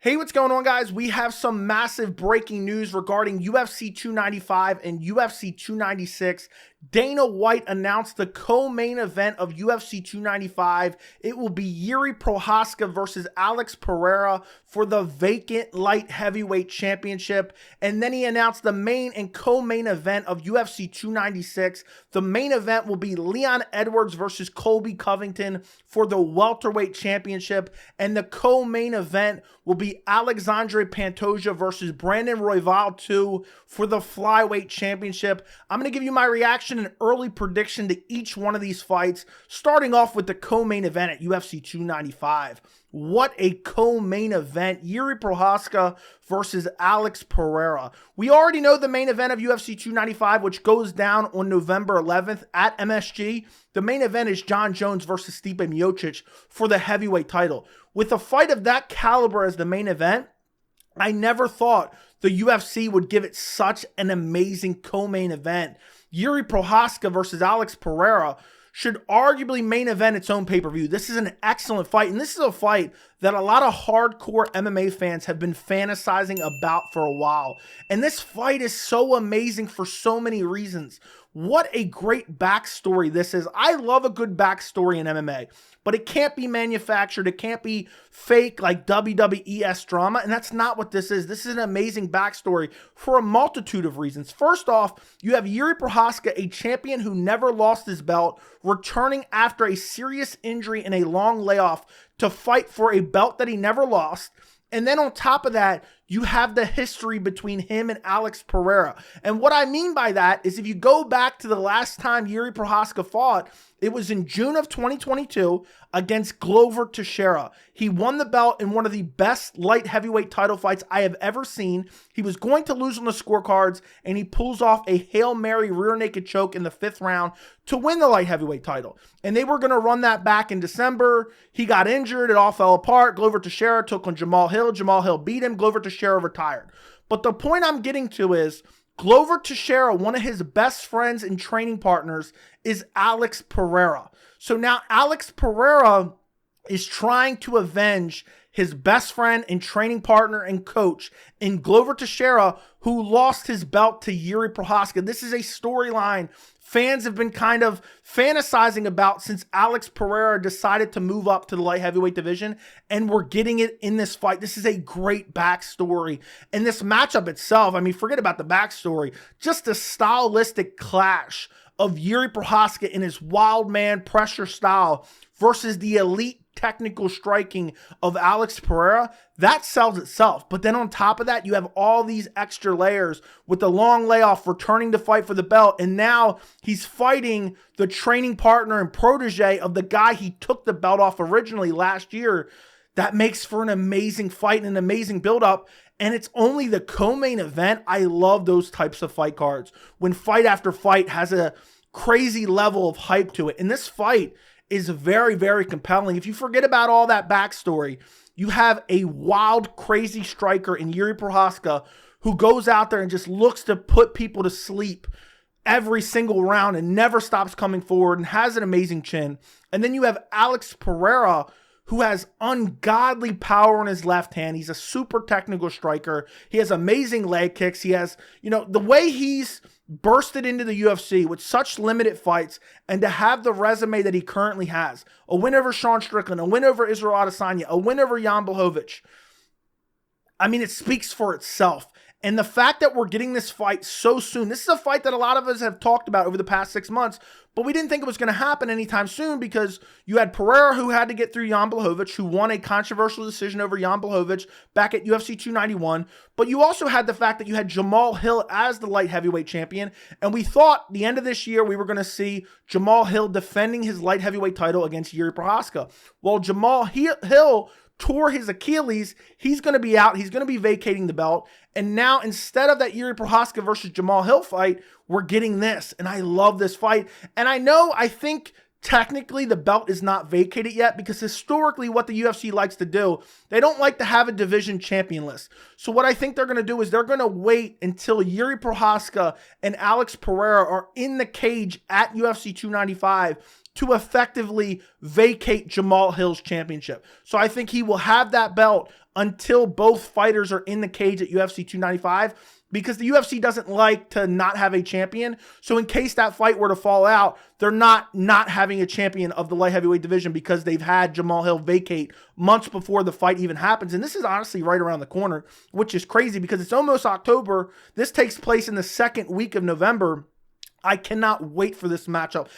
Hey, what's going on, guys? We have some massive breaking news regarding UFC 295 and UFC 296. Dana White announced the co-main event of UFC 295. It will be Jiri Prochazka versus Alex Pereira for the vacant light heavyweight championship. And then he announced the main and co-main event of UFC 296. The main event will be Leon Edwards versus Colby Covington for the welterweight championship. And the co-main event will be Alexandre Pantoja versus Brandon Royval 2 for the flyweight championship. I'm going to give you my reaction and early prediction to each one of these fights, starting off with the co-main event at UFC 295. What a co-main event. Jiri Prochazka versus Alex Pereira. We already know the main event of UFC 295, which goes down on November 11th at MSG. The main event is Jon Jones versus Stipe Miocic for the heavyweight title. With a fight of that caliber as the main event, I never thought the UFC would give it such an amazing co-main event. Jiri Prochazka versus Alex Pereira should arguably main event its own pay-per-view. This is an excellent fight, and this is a fight that a lot of hardcore MMA fans have been fantasizing about for a while. And this fight is so amazing for so many reasons. What a great backstory this is. I love a good backstory in MMA, but it can't be manufactured. It can't be fake like WWE drama, and that's not what this is. This is an amazing backstory for a multitude of reasons. First off, you have Jiri Prochazka, a champion who never lost his belt, returning after a serious injury and a long layoff to fight for a belt that he never lost. And then on top of that, you have the history between him and Alex Pereira. And what I mean by that is if you go back to the last time Jiri Prochazka fought, it was in June of 2022 against Glover Teixeira. He won the belt in one of the best light heavyweight title fights I have ever seen. He was going to lose on the scorecards, and he pulls off a Hail Mary rear naked choke in the 5th round to win the light heavyweight title. And they were going to run that back in December. He got injured. It all fell apart. Glover Teixeira took on Jamal Hill. Jamal Hill beat him. Glover Teixeira retired. But the point I'm getting to is Glover Teixeira, one of his best friends and training partners, is Alex Pereira. So now Alex Pereira is trying to avenge his best friend and training partner and coach in Glover Teixeira, who lost his belt to Jiri Prochazka. This is a storyline fans have been kind of fantasizing about since Alex Pereira decided to move up to the light heavyweight division, and we're getting it in this fight. This is a great backstory. And this matchup itself, I mean, forget about the backstory, just a stylistic clash of Jiri Prochazka in his wild man pressure style versus the elite technical striking of Alex Pereira, that sells itself. But then on top of that, you have all these extra layers with the long layoff, returning to fight for the belt, and now he's fighting the training partner and protege of the guy he took the belt off originally last year. That makes for an amazing fight and an amazing buildup. And it's only the co-main event. I love those types of fight cards when fight after fight has a crazy level of hype to it. And this fight is very, very compelling. If you forget about all that backstory, you have a wild, crazy striker in Jiri Prochazka who goes out there and just looks to put people to sleep every single round and never stops coming forward and has an amazing chin. And then you have Alex Pereira, who has ungodly power in his left hand. He's a super technical striker. He has amazing leg kicks. He has, the way he's bursted into the UFC with such limited fights, and to have the resume that he currently has, a win over Sean Strickland, a win over Israel Adesanya, a win over Jan Blachowicz. I mean, it speaks for itself. And the fact that we're getting this fight so soon, this is a fight that a lot of us have talked about over the past 6 months, but we didn't think it was going to happen anytime soon because you had Pereira, who had to get through Jan Blachowicz, who won a controversial decision over Jan Blachowicz back at UFC 291. But you also had the fact that you had Jamal Hill as the light heavyweight champion. And we thought the end of this year we were going to see Jamal Hill defending his light heavyweight title against Jiri Prochazka. Well, Jamal Hill tore his Achilles. He's going to be out. He's going to be vacating the belt. And now, instead of that Jiri Prochazka versus Jamal Hill fight, we're getting this. And I love this fight. And I think technically the belt is not vacated yet, because historically what the UFC likes to do, they don't like to have a division champion list. So what I think they're going to do is they're going to wait until Jiri Prochazka and Alex Pereira are in the cage at UFC 295 to effectively vacate Jamal Hill's championship. So I think he will have that belt until both fighters are in the cage at UFC 295, because the UFC doesn't like to not have a champion. So in case that fight were to fall out, they're not having a champion of the light heavyweight division, because they've had Jamal Hill vacate months before the fight even happens. And this is honestly right around the corner, which is crazy because it's almost October. This takes place in the second week of November. I cannot wait for this matchup.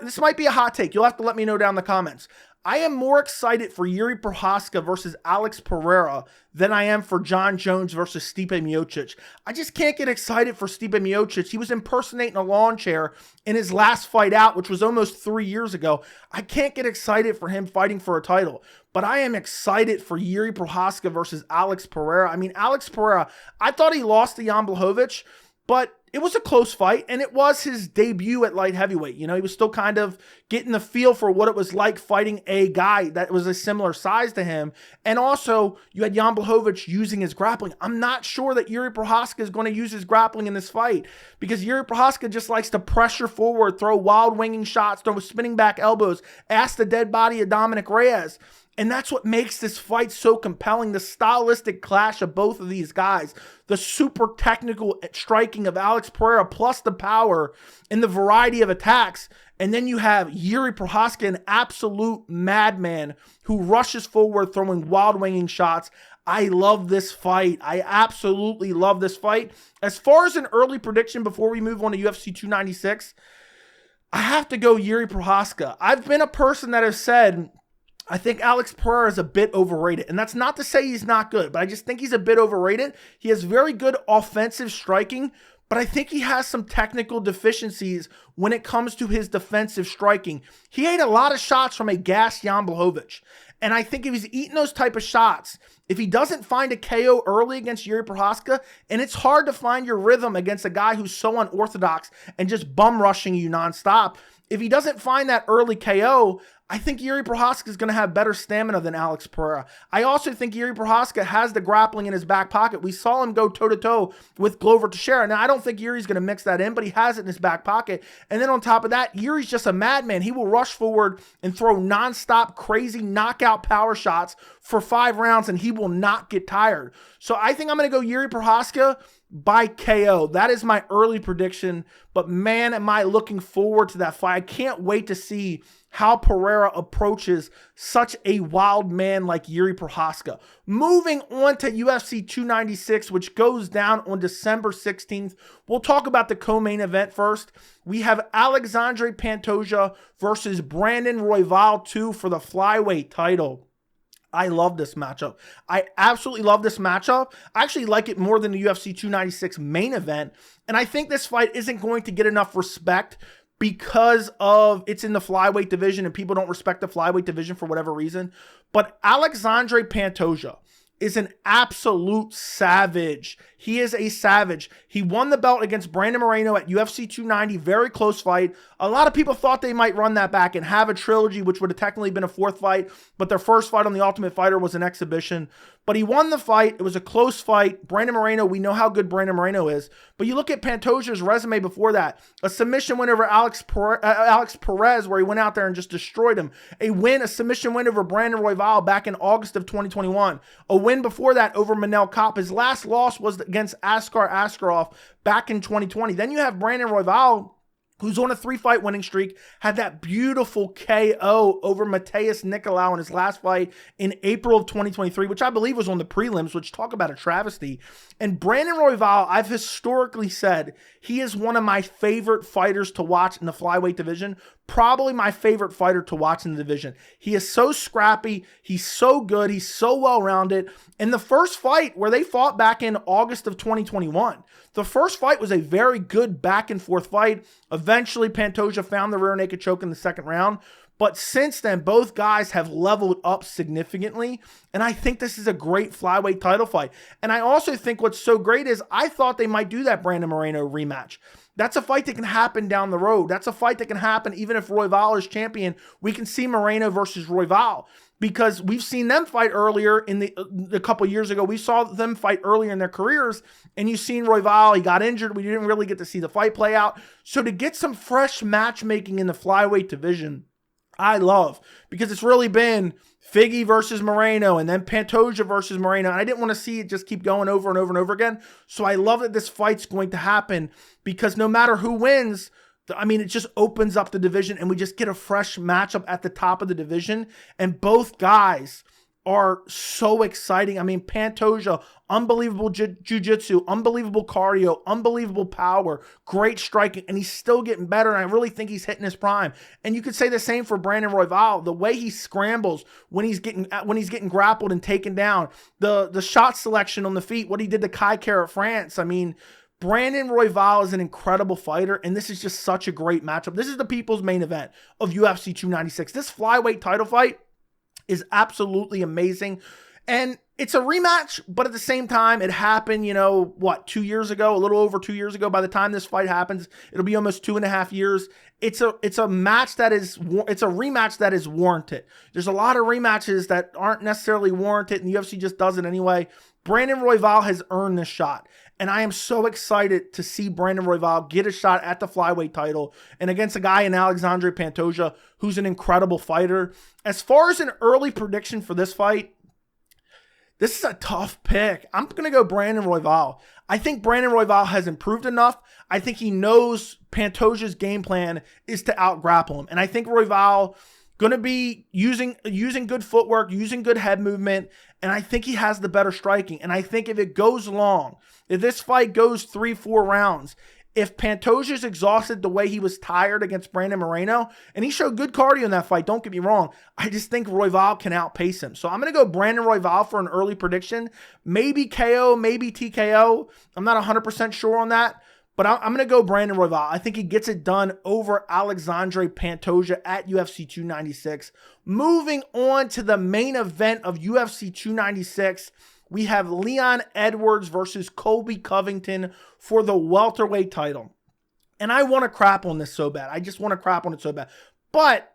This might be a hot take. You'll have to let me know down in the comments. I am more excited for Jiri Prochazka versus Alex Pereira than I am for John Jones versus Stipe Miocic. I just can't get excited for Stipe Miocic. He was impersonating a lawn chair in his last fight out, which was almost 3 years ago. I can't get excited for him fighting for a title. But I am excited for Jiri Prochazka versus Alex Pereira. I mean, Alex Pereira, I thought he lost to Jan Blachowicz, but it was a close fight, and it was his debut at light heavyweight. You know, he was still kind of getting the feel for what it was like fighting a guy that was a similar size to him. And also, you had Jan Blachowicz using his grappling. I'm not sure that Jiri Prochazka is going to use his grappling in this fight, because Jiri Prochazka just likes to pressure forward, throw wild winging shots, throw spinning back elbows, ask the dead body of Dominic Reyes. And that's what makes this fight so compelling, the stylistic clash of both of these guys, the super technical striking of Alex Pereira, plus the power and the variety of attacks. And then you have Jiri Prochazka, an absolute madman who rushes forward, throwing wild winging shots. I love this fight. I absolutely love this fight. As far as an early prediction before we move on to UFC 296, I have to go Jiri Prochazka. I've been a person that has said, I think Alex Pereira is a bit overrated. And that's not to say he's not good, but I just think he's a bit overrated. He has very good offensive striking, but I think he has some technical deficiencies when it comes to his defensive striking. He ate a lot of shots from a gassed Jan Blachowicz. And I think if he's eating those type of shots, if he doesn't find a KO early against Jiri Prochazka, and it's hard to find your rhythm against a guy who's so unorthodox and just bum rushing you nonstop, if he doesn't find that early KO, I think Jiri Prochazka is going to have better stamina than Alex Pereira. I also think Jiri Prochazka has the grappling in his back pocket. We saw him go toe-to-toe with Glover Teixeira. Now, I don't think Yuri's going to mix that in, but he has it in his back pocket. And then on top of that, Yuri's just a madman. He will rush forward and throw nonstop, crazy knockout power shots for 5 rounds, and he will not get tired. So I think I'm going to go Jiri Prochazka by KO. That is my early prediction, but man, am I looking forward to that fight. I can't wait to see how Pereira approaches such a wild man like Jiri Prochazka. Moving on to UFC 296, which goes down on December 16th. We'll talk about the co-main event first. We have Alexandre Pantoja versus Brandon Royval 2 for the flyweight title. I love this matchup. I absolutely love this matchup. I actually like it more than the UFC 296 main event. And I think this fight isn't going to get enough respect because of it's in the flyweight division and people don't respect the flyweight division for whatever reason. But Alexandre Pantoja is an absolute savage. He is a savage. He won the belt against Brandon Moreno at UFC 290. Very close fight. A lot of people thought they might run that back and have a trilogy, which would have technically been a 4th fight, but their first fight on The Ultimate Fighter was an exhibition. But he won the fight. It was a close fight. Brandon Moreno, we know how good Brandon Moreno is. But you look at Pantoja's resume before that. A submission win over Alex Perez, where he went out there and just destroyed him. A submission win over Brandon Royval back in August of 2021. A win before that over Manel Kape. His last loss was against Askar Askarov back in 2020. Then you have Brandon Royval, who's on a 3-fight winning streak, had that beautiful KO over Mateus Nicolau in his last fight in April of 2023, which I believe was on the prelims, which talk about a travesty. And Brandon Royval, I've historically said, he is one of my favorite fighters to watch in the flyweight division, probably my favorite fighter to watch in the division. He is so scrappy, he's so good, he's so well-rounded. And the first fight where they fought back in August of 2021, the first fight was a very good back-and-forth fight. Eventually, Pantoja found the rear naked choke in the second round. But since then, both guys have leveled up significantly. And I think this is a great flyweight title fight. And I also think what's so great is I thought they might do that Brandon Moreno rematch. That's a fight that can happen down the road. That's a fight that can happen even if Royval is champion. We can see Moreno versus Royval because we've seen them fight earlier in a couple years ago. We saw them fight earlier in their careers, and you've seen Royval. He got injured. We didn't really get to see the fight play out. So to get some fresh matchmaking in the flyweight division, I love, because it's really been Figgy versus Moreno and then Pantoja versus Moreno. And I didn't want to see it just keep going over and over and over again. So I love that this fight's going to happen because no matter who wins, I mean, it just opens up the division and we just get a fresh matchup at the top of the division. And both guys are so exciting. I mean, Pantoja, unbelievable jiu-jitsu, unbelievable cardio, unbelievable power, great striking, and he's still getting better, and I really think he's hitting his prime. And you could say the same for Brandon Royval. The way he scrambles when he's getting grappled and taken down, the shot selection on the feet, what he did to Kai Kara France. I mean, Brandon Royval is an incredible fighter, and this is just such a great matchup. This is the people's main event of UFC 296. This flyweight title fight is absolutely amazing. And it's a rematch, but at the same time, it happened, 2 years ago, a little over 2 years ago. By the time this fight happens, it'll be almost 2.5 years. It's a rematch that is warranted. There's a lot of rematches that aren't necessarily warranted, and the UFC just does it anyway. Brandon Royval has earned this shot. And I am so excited to see Brandon Royval get a shot at the flyweight title and against a guy in Alexandre Pantoja, who's an incredible fighter. As far as an early prediction for this fight, this is a tough pick. I'm going to go Brandon Royval. I think Brandon Royval has improved enough. I think he knows Pantoja's game plan is to out-grapple him. And I think Royval going to be using good footwork, using good head movement, and I think he has the better striking. And I think if it goes long, if this fight goes 3-4 rounds, if Pantoja's exhausted the way he was tired against Brandon Moreno, and he showed good cardio in that fight, don't get me wrong, I just think Royval can outpace him. So I'm going to go Brandon Royval for an early prediction. Maybe KO, maybe TKO. I'm not 100% sure on that. But I'm going to go Brandon Royval. I think he gets it done over Alexandre Pantoja at UFC 296. Moving on to the main event of UFC 296, we have Leon Edwards versus Colby Covington for the welterweight title. And I want to crap on this so bad. I just want to crap on it so bad. But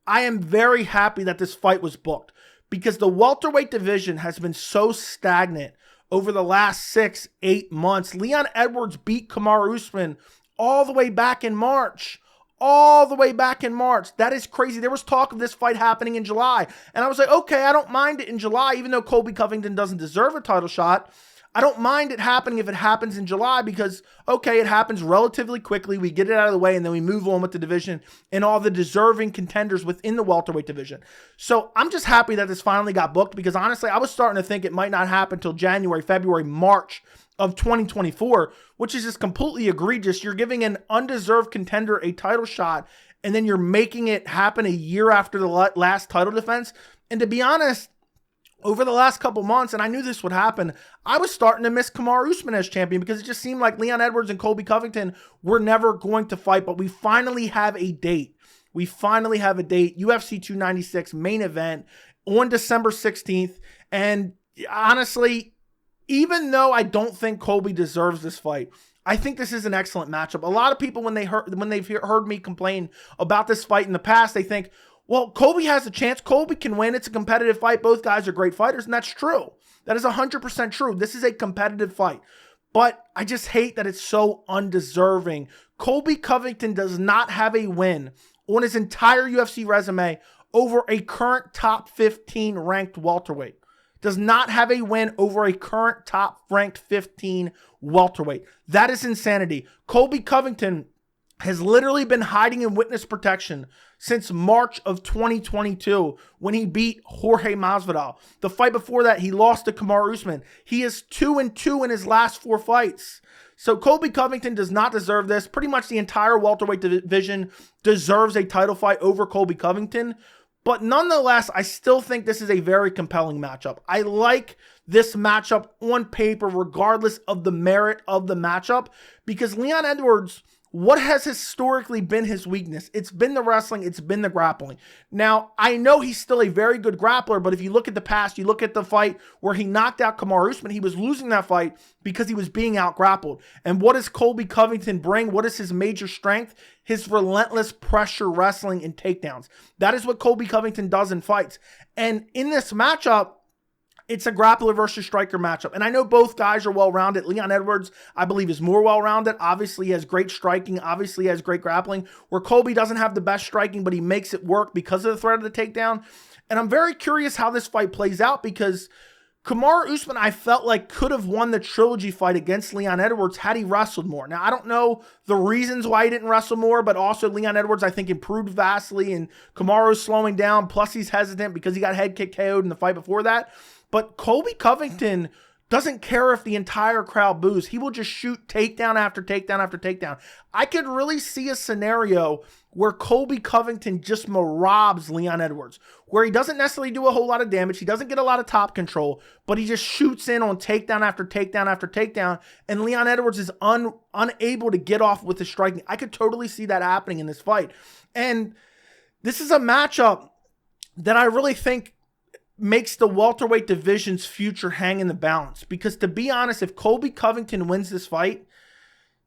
I am very happy that this fight was booked because the welterweight division has been so stagnant over the last 6-8 months. Leon Edwards beat Kamaru Usman all the way back in March. That is crazy. There was talk of this fight happening in July. And I was like, okay, I don't mind it in July, even though Colby Covington doesn't deserve a title shot. I don't mind it happening if it happens in July because, okay, it happens relatively quickly. We get it out of the way, and then we move on with the division and all the deserving contenders within the welterweight division. So I'm just happy that this finally got booked because, honestly, I was starting to think it might not happen until January, February, March of 2024, which is just completely egregious. You're giving an undeserved contender a title shot, and then you're making it happen a year after the last title defense. And to be honest, over the last couple months, and I knew this would happen, I was starting to miss Kamaru Usman as champion because it just seemed like Leon Edwards and Colby Covington were never going to fight, but we finally have a date. UFC 296 main event on December 16th. And honestly, even though I don't think Colby deserves this fight, I think this is an excellent matchup. A lot of people, when they've heard me complain about this fight in the past, they think, well, Colby has a chance. Colby can win. It's a competitive fight. Both guys are great fighters, and that's true. That is 100% true. This is a competitive fight. But I just hate that it's so undeserving. Colby Covington does not have a win on his entire UFC resume over a current top 15 ranked welterweight. Does not have a win over a current top ranked 15 welterweight. That is insanity. Colby Covington has literally been hiding in witness protection since March of 2022 when he beat Jorge Masvidal. The fight before that, he lost to Kamaru Usman. He is 2-2 in his last 4 fights. So Colby Covington does not deserve this. Pretty much the entire welterweight division deserves a title fight over Colby Covington. But nonetheless, I still think this is a very compelling matchup. I like this matchup on paper regardless of the merit of the matchup because Leon Edwards what has historically been his weakness? It's been the wrestling, it's been the grappling. Now, I know he's still a very good grappler, but if you look at the past, you look at the fight where he knocked out Kamaru Usman, he was losing that fight because he was being out-grappled. And what does Colby Covington bring? What is his major strength? His relentless pressure wrestling and takedowns. That is what Colby Covington does in fights. And in this matchup, it's a grappler versus striker matchup. And I know both guys are well-rounded. Leon Edwards, I believe, is more well-rounded. Obviously, he has great striking. Obviously, he has great grappling. Where Colby doesn't have the best striking, but he makes it work because of the threat of the takedown. And I'm very curious how this fight plays out because Kamaru Usman, I felt like, could have won the trilogy fight against Leon Edwards had he wrestled more. Now, I don't know the reasons why he didn't wrestle more, but also Leon Edwards, I think, improved vastly, and Kamaru's slowing down, plus he's hesitant because he got head kick KO'd in the fight before that. But Colby Covington doesn't care if the entire crowd boos. He will just shoot takedown after takedown after takedown. I could really see a scenario where Colby Covington just robs Leon Edwards, where he doesn't necessarily do a whole lot of damage. He doesn't get a lot of top control, but he just shoots in on takedown after takedown after takedown, and Leon Edwards is unable to get off with his striking. I could totally see that happening in this fight. And this is a matchup that I really think makes the welterweight division's future hang in the balance. Because to be honest, if Colby Covington wins this fight,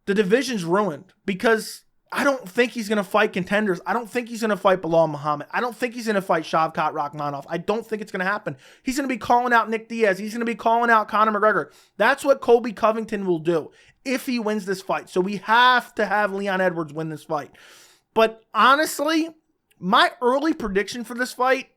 the division's ruined. Because I don't think he's going to fight contenders. I don't think he's going to fight Bilal Muhammad. I don't think he's going to fight Shavkat Rakhmonov. I don't think it's going to happen. He's going to be calling out Nick Diaz. He's going to be calling out Conor McGregor. That's what Colby Covington will do if he wins this fight. So we have to have Leon Edwards win this fight. But honestly, my early prediction for this fight,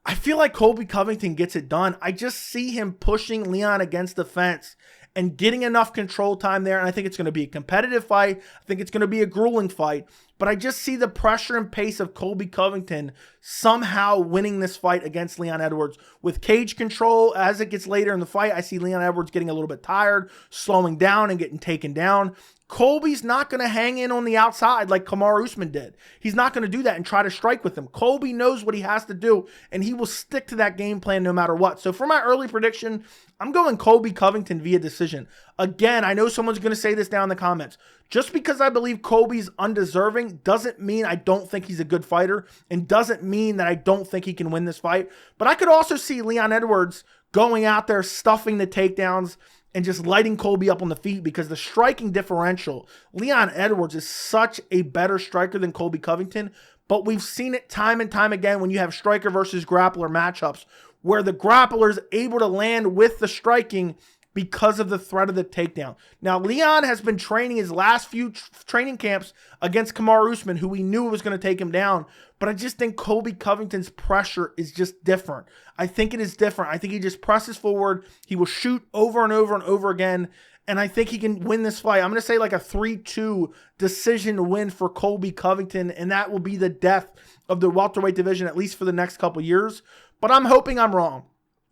I feel like Colby Covington gets it done. I just see him pushing Leon against the fence and getting enough control time there. And I think it's going to be a competitive fight. I think it's going to be a grueling fight. But I just see the pressure and pace of Colby Covington somehow winning this fight against Leon Edwards. With cage control, as it gets later in the fight, I see Leon Edwards getting a little bit tired, slowing down and getting taken down. Colby's not going to hang in on the outside like Kamaru Usman did. He's not going to do that and try to strike with him. Colby knows what he has to do, and he will stick to that game plan no matter what. So for my early prediction, I'm going Colby Covington via decision. Again, I know someone's going to say this down in the comments. Just because I believe Colby's undeserving doesn't mean I don't think he's a good fighter, and doesn't mean that I don't think he can win this fight. But I could also see Leon Edwards going out there, stuffing the takedowns, and just lighting Colby up on the feet, because the striking differential, Leon Edwards is such a better striker than Colby Covington, but we've seen it time and time again when you have striker versus grappler matchups where the grappler is able to land with the striking because of the threat of the takedown. Now, Leon has been training his last few training camps against Kamaru Usman, who we knew was going to take him down, but I just think Colby Covington's pressure is just different. I think it is different. I think he just presses forward. He will shoot over and over and over again, and I think he can win this fight. I'm going to say like a 3-2 decision win for Colby Covington, and that will be the death of the welterweight division, at least for the next couple years. But I'm hoping I'm wrong.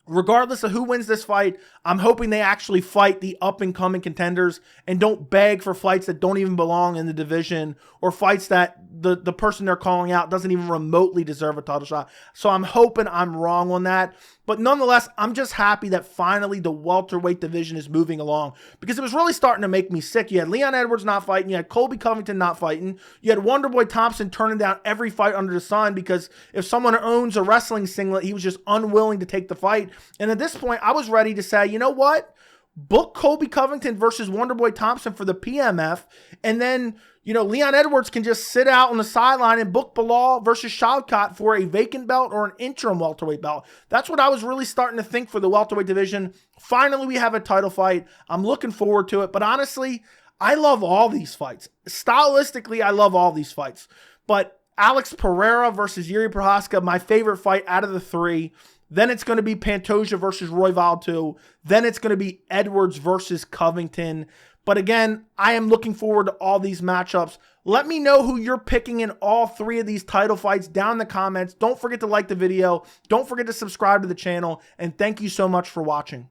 Regardless of who wins this fight, I'm hoping they actually fight the up-and-coming contenders and don't beg for fights that don't even belong in the division, or fights that the person they're calling out doesn't even remotely deserve a title shot. So I'm hoping I'm wrong on that. But nonetheless, I'm just happy that finally the welterweight division is moving along, because it was really starting to make me sick. You had Leon Edwards not fighting. You had Colby Covington not fighting. You had Wonderboy Thompson turning down every fight under the sun because if someone owns a wrestling singlet, he was just unwilling to take the fight. And at this point, I was ready to say, you know what? Book Colby Covington versus Wonderboy Thompson for the PMF, and then, you know, Leon Edwards can just sit out on the sideline and book Bilal versus Shavkat for a vacant belt or an interim welterweight belt. That's what I was really starting to think for the welterweight division. Finally, we have a title fight. I'm looking forward to it. But honestly, I love all these fights. Stylistically, I love all these fights. But Alex Pereira versus Jiri Prochazka, my favorite fight out of the three. Then it's going to be Pantoja versus Royval 2. Then it's going to be Edwards versus Covington. But again, I am looking forward to all these matchups. Let me know who you're picking in all three of these title fights down in the comments. Don't forget to like the video. Don't forget to subscribe to the channel. And thank you so much for watching.